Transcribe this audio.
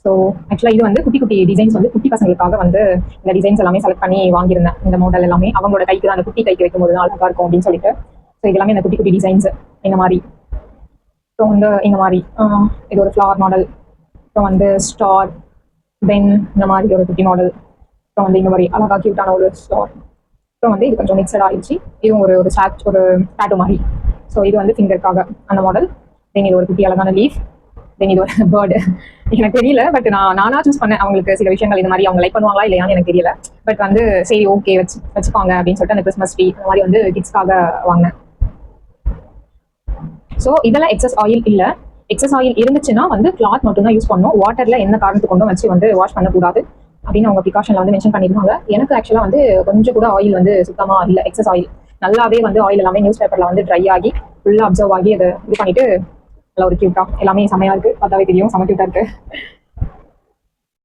So ஆக்சுவலாக இது வந்து குட்டி குட்டி டிசைன்ஸ் வந்து குட்டி பசங்களுக்காக வந்து இந்த டிசைன்ஸ் எல்லாமே செலக்ட் பண்ணி வாங்கியிருந்தேன். இந்த மாடல் எல்லாமே அவங்களோட கைக்கு தான், அந்த குட்டி கைக்கு வைக்கும்போது தான் அழகாக இருக்கும் அப்படின்னு சொல்லிட்டு. ஸோ இது எல்லாமே இந்த குட்டி குட்டி டிசைன்ஸ் இந்த மாதிரி. அப்புறம் வந்து இந்த மாதிரி இது ஒரு ஃப்ளவர் மாடல். அப்புறம் வந்து ஸ்டார் பென் இந்த மாதிரி ஒரு குட்டி மாடல். அப்புறம் வந்து இந்த மாதிரி அழகா கியூட்டான ஒரு ஸ்டார். அப்புறம் வந்து இது கொஞ்சம் மிக்சட் ஆயிடுச்சு. இதுவும் ஒரு ஒரு டேட்டோ மாதிரி. ஸோ இது வந்து ஃபிங்கருக்காக அந்த மாடல். தென் இது ஒரு குட்டி அழகான லீஃப். தென் இது ஒரு பேர்டு. எனக்கு தெரியல, பட் நானா சூஸ் பண்ணேன். அவங்களுக்கு சில விஷயங்கள் இந்த மாதிரி அவங்க லைக் பண்ணுவாங்களா இல்லையான்னு எனக்கு தெரியல. பட் வந்து சரி ஓகே வச்சுப்பாங்க அப்படின்னு சொல்லிட்டு அந்த கிறிஸ்மஸ் ட்ரீ அந்த மாதிரி வந்து கிட்ஸ்க்காக வாங்கினேன். ஸோ இதெல்லாம் எக்ஸஸ் ஆயில் இல்லை. எக்ஸஸ் ஆயில் இருந்துச்சுன்னா வந்து கிளாத் மட்டும் தான் யூஸ் பண்ணணும். வாட்டர்ல எந்த காரணத்து கொண்டும் வச்சு வந்து வாஷ் பண்ணக்கூடாது அப்படின்னு அவங்க ப்ரிகாஷன்ல வந்து மென்ஷன் பண்ணியிருந்தாங்க. எனக்கு ஆக்சுவலா வந்து கொஞ்சம் கூட ஆயில் வந்து சுத்தமா இல்லை. எக்ஸஸ் ஆயில் நல்லாவே வந்து ஆயில் எல்லாமே நியூஸ் பேப்பர்ல வந்து ட்ரை ஆகி ஃபுல்லா அப்சர்வ் ஆகி அதை இது பண்ணிட்டு நல்லா ஒரு கியூட்டா எல்லாமே செமையா இருக்கு. பார்த்தாவே தெரியும் செம கியூட்டா இருக்கு.